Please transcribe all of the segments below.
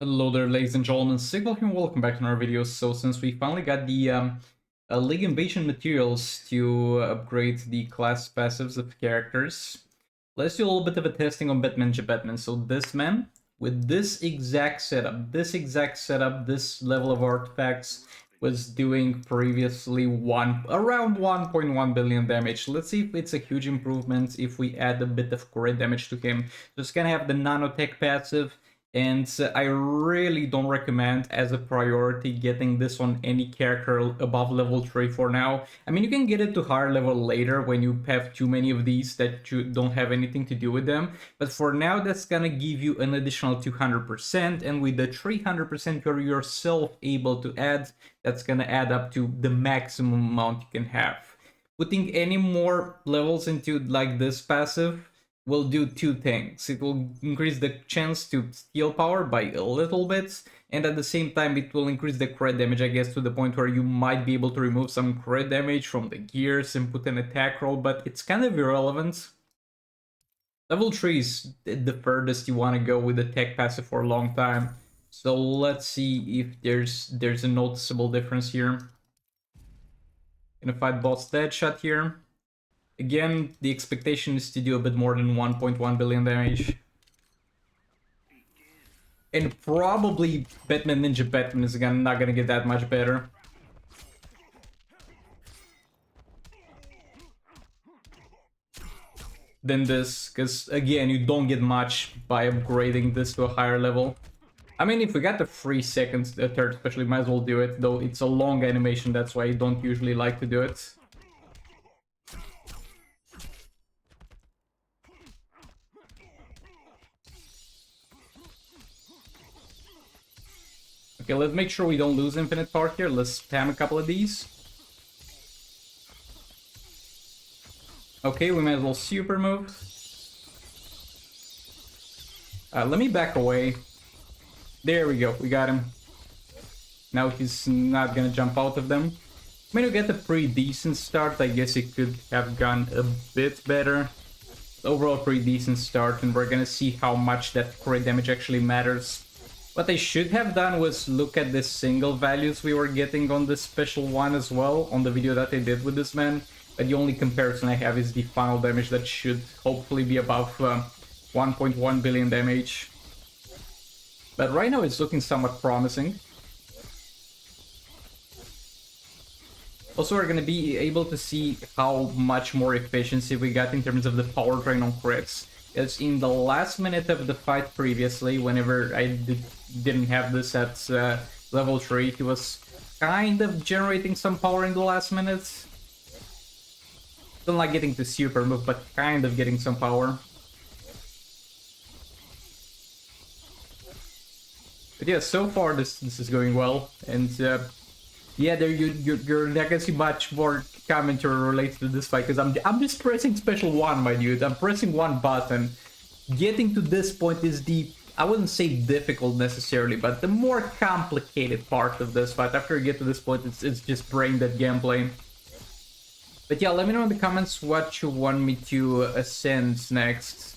Hello there, ladies and gentlemen, Sigval here and welcome back to our video. So since we finally got the League Invasion materials to upgrade the class passives of characters, let's do a little bit of a testing on Batman Batman. So this man, with this exact setup, this level of artifacts, was doing previously around 1.1 billion damage. Let's see if it's a huge improvement if we add a bit of crit damage to him. Just gonna have the nanotech passive, and I really don't recommend as a priority getting this on any character above level 3 for now. I mean, you can get it to higher level later when you have too many of these that you don't have anything to do with them, but for now that's gonna give you an additional 200%, and with the 300% you're yourself able to add, that's gonna add up to the maximum amount you can have. Putting any more levels into like this passive will do two things. It will increase the chance to steal power by a little bit, and at the same time it will increase the crit damage, I guess, to the point where you might be able to remove some crit damage from the gears and put an attack roll, but it's kind of irrelevant. Level 3 is the furthest you want to go with the tech passive for a long time. So let's see if there's a noticeable difference here. Gonna fight boss Deadshot here. Again, the expectation is to do a bit more than 1.1 billion damage. And probably Batman Ninja Batman is not gonna get that much better. Than this, because again, you don't get much by upgrading this to a higher level. I mean, if we got the 3 seconds, the third especially, might as well do it, though it's a long animation, that's why I don't usually like to do it. Okay, let's make sure we don't lose infinite power here. Let's spam a couple of these. Okay, we might as well super move. Let me back away. There we go, we got him. Now he's not gonna jump out of them. I mean, we get a pretty decent start. I guess it could have gone a bit better. Overall, pretty decent start, and we're gonna see how much that crit damage actually matters. What I should have done was look at the single values we were getting on this special one as well, on the video that I did with this man. But the only comparison I have is the final damage that should hopefully be above 1.1 billion damage. But right now it's looking somewhat promising. Also, we're gonna be able to see how much more efficiency we got in terms of the power drain on crits. As in the last minute of the fight previously, whenever I didn't have this at level 3, he was kind of generating some power in the last minute. Still not getting to super move, but kind of getting some power. But yeah, so far this is going well, and yeah, there you're not gonna see much more commentary related to this fight, because I'm just pressing special 1, my dude. I'm pressing one button. Getting to this point is the, I wouldn't say difficult necessarily, but the more complicated part of this fight. After you get to this point, it's just brain dead gameplay. But yeah, let me know in the comments what you want me to ascend next.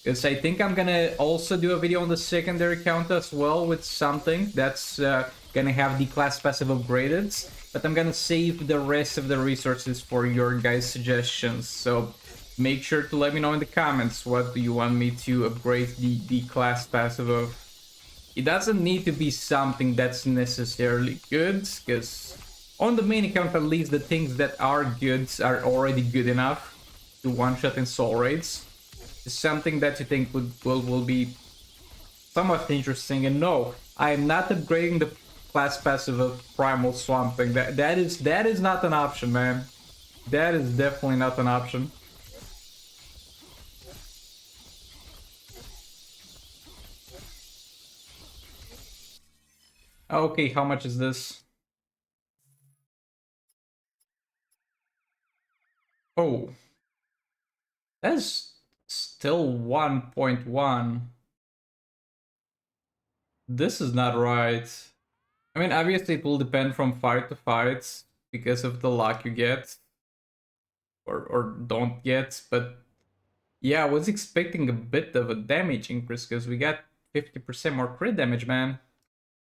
Because I think I'm gonna also do a video on the secondary count as well with something that's gonna have the class passive upgraded. But I'm gonna save the rest of the resources for your guys' suggestions. So make sure to let me know in the comments what do you want me to upgrade the class passive of. It doesn't need to be something that's necessarily good, because on the main account at least the things that are good are already good enough to one-shot in soul raids. It's something that you think will be somewhat interesting. And no, I am not upgrading the class passive of Primal Swamping. That is not an option, man. That is definitely not an option. Okay, how much is this? Oh, that's still 1.1. This is not right. I mean, obviously it will depend from fight to fight because of the luck you get or don't get, but yeah, I was expecting a bit of a damage increase because we got 50% more crit damage, man.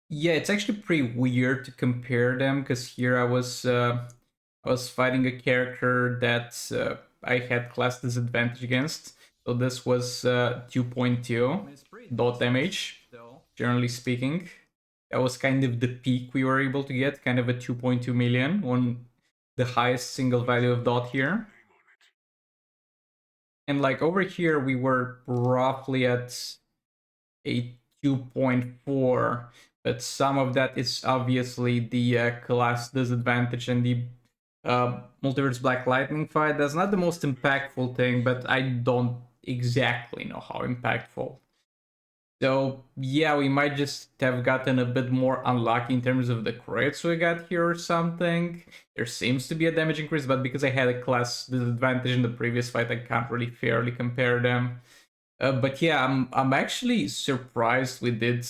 Yeah, it's actually pretty weird to compare them because here I was fighting a character that I had class disadvantage against. So this was 2.2 dot damage, generally speaking. That was kind of the peak we were able to get, kind of a 2.2 million on the highest single value of dot here. And like over here, we were roughly at a 2.4, but some of that is obviously the class disadvantage and the Multiverse Black Lightning fight. That's not the most impactful thing, but I don't exactly know how impactful. So yeah, we might just have gotten a bit more unlucky in terms of the crits we got here or something. There seems to be a damage increase, but because I had a class disadvantage in the previous fight, I can't really fairly compare them. But yeah, I'm actually surprised we did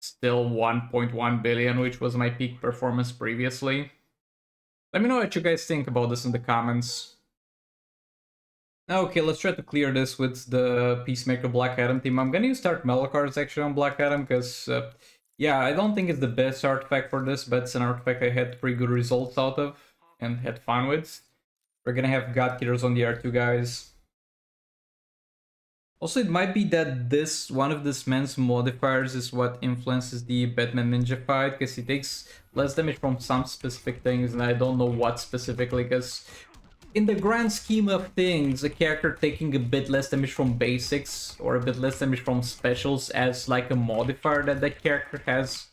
still 1.1 billion, which was my peak performance previously. Let me know what you guys think about this in the comments. Okay, let's try to clear this with the Peacemaker Black Adam team. I'm gonna use Dark Metal cards actually on Black Adam because, yeah, I don't think it's the best artifact for this, but it's an artifact I had pretty good results out of and had fun with. We're gonna have God Killers on the R2 guys. Also, it might be that this one of this man's modifiers is what influences the Batman Ninja fight, because he takes less damage from some specific things, and I don't know what specifically, because in the grand scheme of things, a character taking a bit less damage from basics or a bit less damage from specials as like a modifier that that character has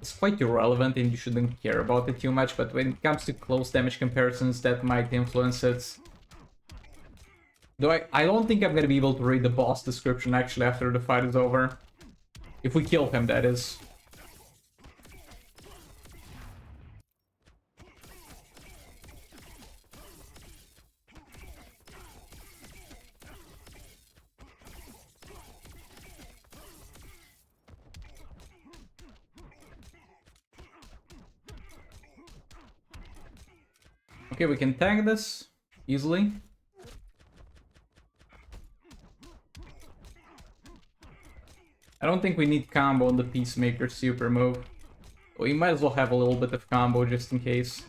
is quite irrelevant and you shouldn't care about it too much, but when it comes to close damage comparisons, that might influence it. Though I don't think I'm gonna be able to read the boss description actually after the fight is over. If we kill him, that is. Okay, we can tank this easily. I don't think we need combo on the Peacemaker super move. We might as well have a little bit of combo just in case.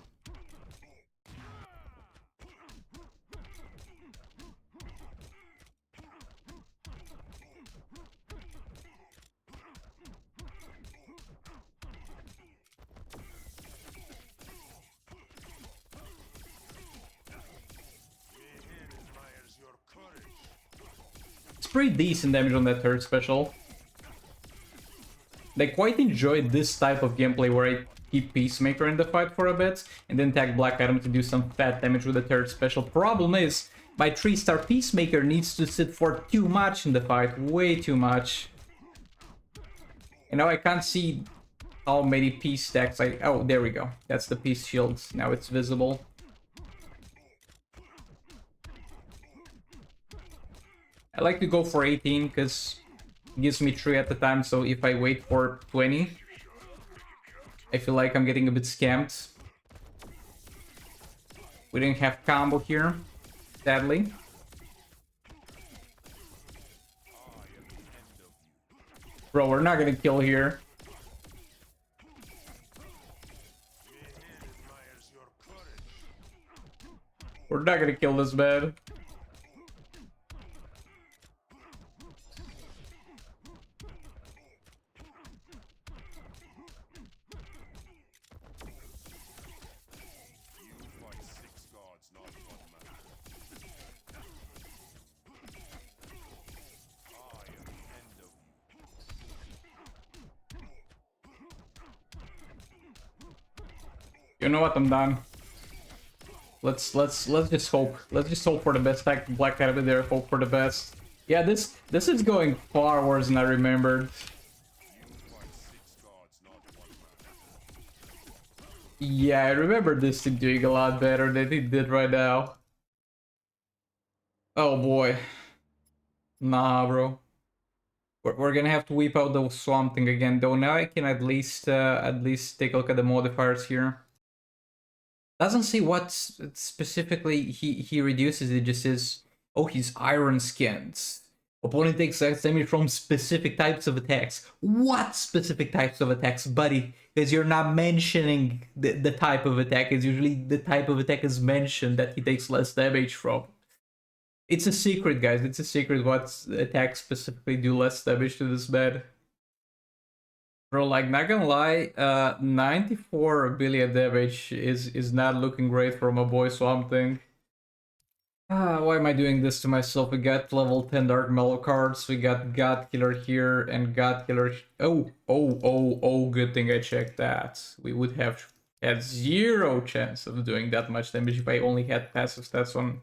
It's pretty decent damage on that third special. They quite enjoyed this type of gameplay where I keep Peacemaker in the fight for a bit and then tag Black Adam to do some fat damage with the third special. Problem is, my 3-star Peacemaker needs to sit for too much in the fight, way too much. And now I can't see how many peace stacks I... Oh, there we go. That's the peace shield. Now it's visible. I like to go for 18 because it gives me 3 at the time, so if I wait for 20, I feel like I'm getting a bit scammed. We didn't have combo here, sadly. Bro, we're not gonna kill here. We're not gonna kill this man. You know what? I'm done. Let's just hope. Let's just hope for the best. Tag Black Adam there. Hope for the best. Yeah, this is going far worse than I remembered. Yeah, I remember this team doing a lot better than it did right now. Oh boy. Nah, bro. We're gonna have to whip out the Swamp Thing again, though. Now I can at least take a look at the modifiers here. Doesn't say what specifically he reduces. It just says, oh, he's iron skinned. Opponent takes less damage from specific types of attacks. What specific types of attacks, buddy? Because you're not mentioning the type of attack. It's usually the type of attack is mentioned that he takes less damage from. It's a secret, guys. It's a secret what attacks specifically do less damage to this bed. Bro, like, not gonna lie, 94 billion damage is not looking great for my boy Swamp Thing. Why am I doing this to myself? We got level 10 Dark Mellow cards, we got God Killer here, and God Killer... Oh, good thing I checked that. We would have had 0 chance of doing that much damage if I only had passive stats on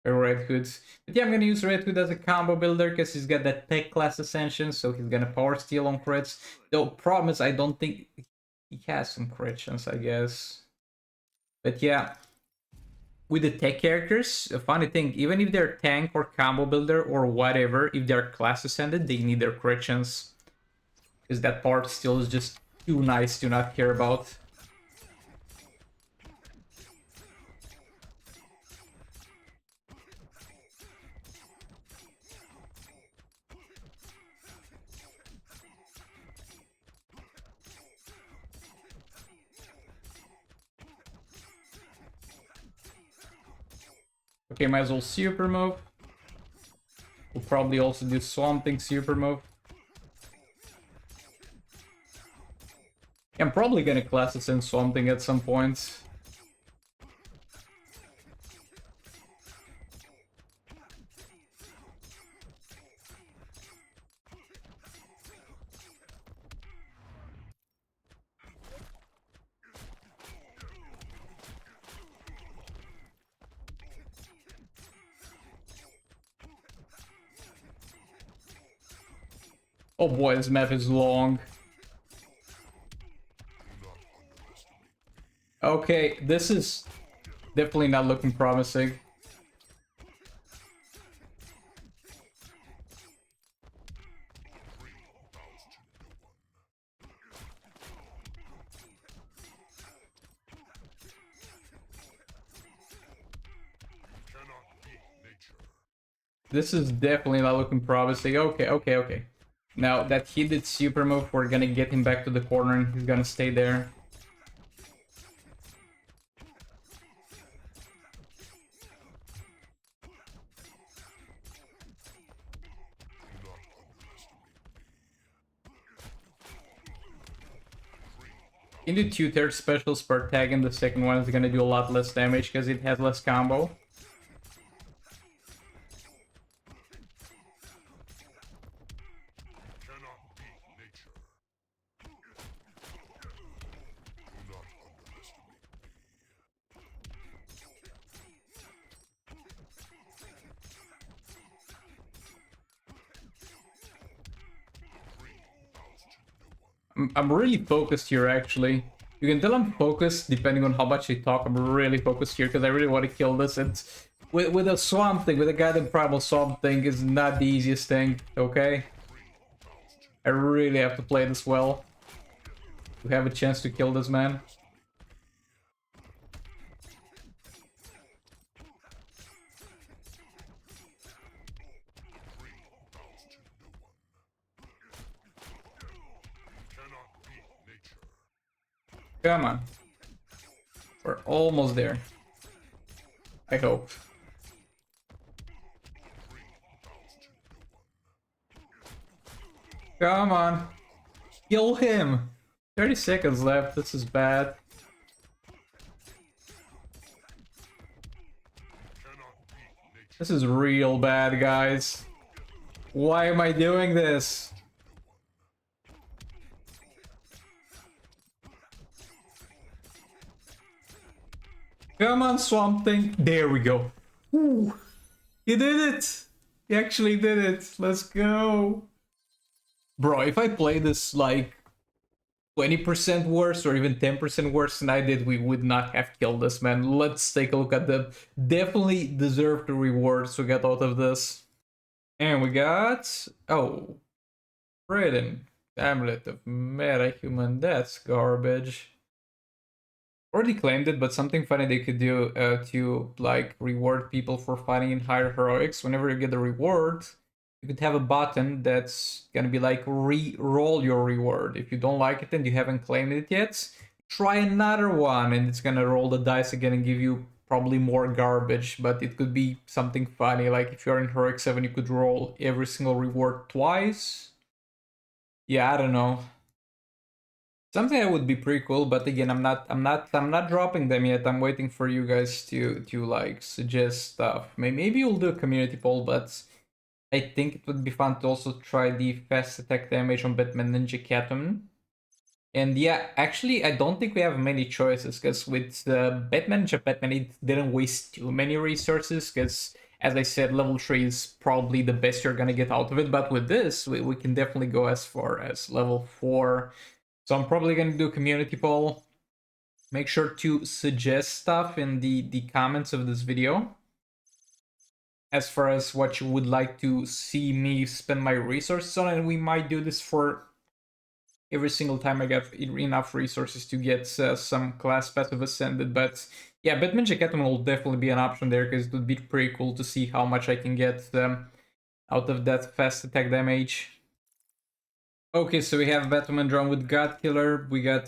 Red Hood. But yeah, I'm gonna use Red Hood as a combo builder because he's got that tech class ascension, so he's gonna power steal on crits. The problem is I don't think he has some crit chance, I guess. But yeah, with the tech characters, a funny thing, even if they're tank or combo builder or whatever, if they're class ascended, they need their crit chance. Because that part still is just too nice to not care about. Okay, might as well super move. We'll probably also do Swamp Thing super move. I'm probably gonna class Ascend Swamp Thing at some point. Oh boy, this map is long. Okay, this is definitely not looking promising. This is definitely not looking promising. Okay. Now that he did super move, we're gonna get him back to the corner and he's gonna stay there. Into 2/3 specials per tag, and the second one is gonna do a lot less damage because it has less combo. I'm really focused here, actually. You can tell I'm focused depending on how much I talk. I'm really focused here because I really want to kill this. And with a Swamp Thing, with a goddamn Primal Swamp Thing is not the easiest thing, okay? I really have to play this well to have a chance to kill this man. Come on. We're almost there. I hope. Come on. Kill him. 30 seconds left. This is bad. This is real bad, guys. Why am I doing this? Come on, Swamp Thing. There we go. Ooh. You did it! You actually did it. Let's go. Bro, if I play this like 20% worse or even 10% worse than I did, we would not have killed this man. Let's take a look at them. Definitely deserve the rewards we got out of this. And we got... Oh. Freedom. Amulet of Metahuman. That's garbage. Already claimed it, but something funny they could do to like reward people for fighting in higher heroics. Whenever you get the reward, you could have a button that's gonna be like re-roll your reward. If you don't like it and you haven't claimed it yet, try another one and it's gonna roll the dice again and give you probably more garbage, but it could be something funny. Like if you're in Heroic 7, you could roll every single reward twice. Yeah, I don't know. Something that would be pretty cool, but again, I'm not dropping them yet. I'm waiting for you guys to like suggest stuff. Maybe you'll do a community poll, but I think it would be fun to also try the fast attack damage on Batman Ninja Catwoman. And yeah, actually, I don't think we have many choices, because with Batman Ninja Batman, it didn't waste too many resources, because as I said, level 3 is probably the best you're gonna get out of it. But with this, we can definitely go as far as level 4. So I'm probably gonna do a community poll. Make sure to suggest stuff in the comments of this video as far as what you would like to see me spend my resources on, and we might do this for every single time I get enough resources to get some class passive ascended. But yeah, Batman Catwoman will definitely be an option there, because it would be pretty cool to see how much I can get out of that fast attack damage. Okay, so we have Batwoman drawn with God Killer, we got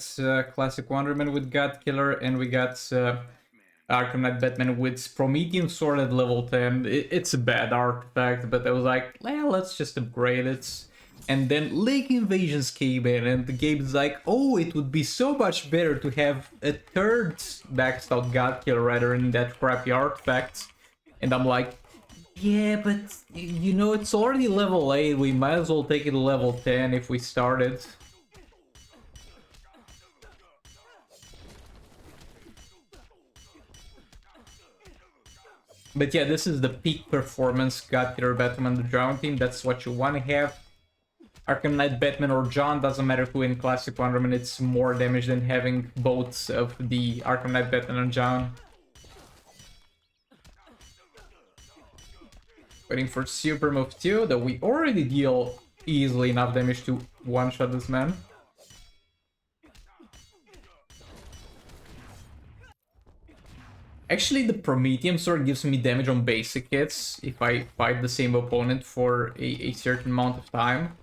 Classic Wonder Man with God Killer, and we got Arkham Knight Batman with Promethean Sword at level 10. It's a bad artifact, but I was like, well, let's just upgrade it. And then Lake Invasions came in, and the game is like, oh, it would be so much better to have a third maxed out God Killer rather than that crappy artifact. And I'm like, yeah, but you know, it's already level 8, we might as well take it to level 10 if we started. But yeah, this is the peak performance God Killer Batman the Drown team, that's what you want to have. Arkham Knight Batman or John, doesn't matter who in Classic Wonder Man, it's more damage than having both of the Arkham Knight Batman and John. Waiting for Super Move 2, though we already deal easily enough damage to one-shot this man. Actually, the Promethean Sword gives me damage on basic hits if I fight the same opponent for a certain amount of time.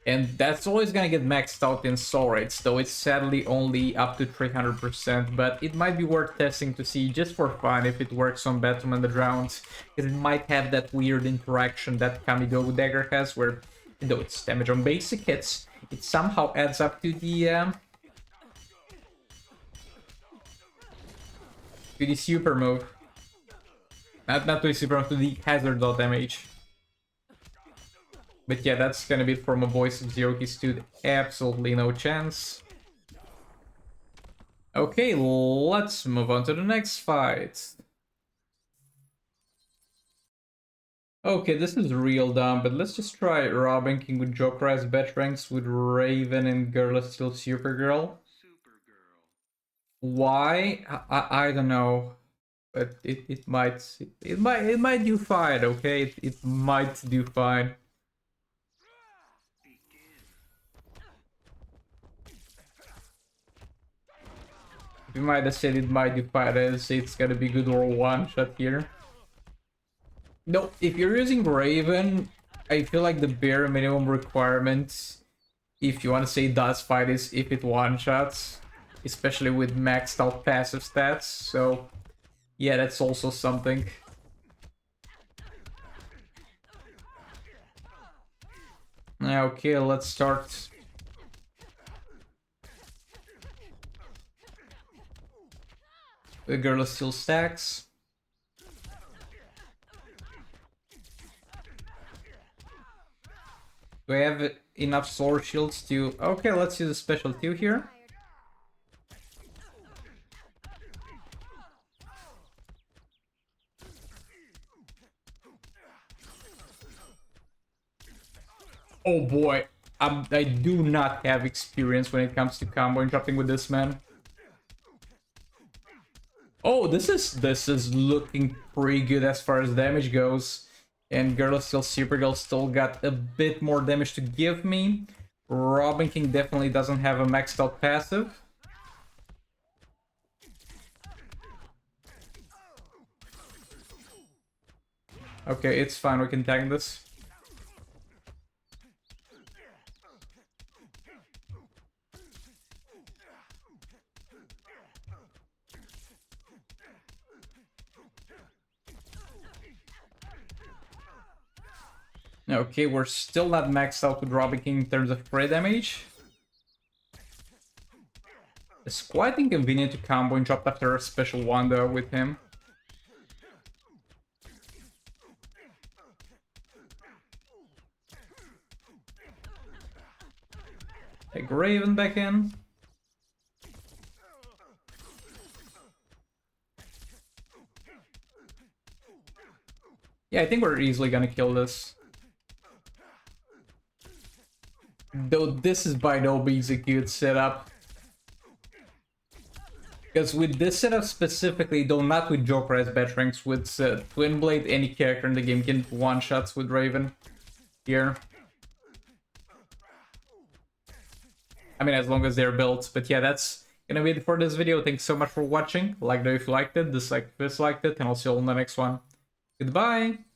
And that's always gonna get maxed out in Soul Rates, though it's sadly only up to 300%, but it might be worth testing to see just for fun if it works on Batman the Drowned, because it might have that weird interaction that Kamigo Dagger has, where, though it's damage on basic hits, it somehow adds up to the super move. Not to the super move, to the hazard dot damage. But yeah, that's gonna be it for my boys of Zero Key Stood. Absolutely no chance. Okay, let's move on to the next fight. Okay, this is real dumb, but let's just try Robin King with Joker as bet ranks with Raven and Girl is still Supergirl. Why? I don't know. But it might do fine, okay? It might do fine. We might have said it might do fine, as it's gonna be good or one shot here. No, if you're using Raven, I feel like the bare minimum requirement, if you want to say does fight, is if it one-shots, especially with maxed out passive stats, so yeah, that's also something. Okay, let's start. The girl still stacks. Do I have enough sword shields to... Okay, let's use a special 2 here. Oh boy, I do not have experience when it comes to combo interrupting with this man. Oh, this is looking pretty good as far as damage goes. And Girl is still Supergirl still got a bit more damage to give me. Robin King definitely doesn't have a maxed out passive. Okay, it's fine, we can tank this. Okay, we're still not maxed out with Robbie King in terms of crit damage. It's quite inconvenient to combo and drop after a special Wanda with him. Take Raven back in. Yeah, I think we're easily gonna kill this. Though this is by no means a good setup. Because with this setup specifically, though not with Joker as Batarang, with Twin Blade, any character in the game can one-shots with Raven here. I mean, as long as they're built. But yeah, that's gonna be it for this video. Thanks so much for watching. Like it if you liked it, dislike if you disliked it, and I'll see you all in the next one. Goodbye!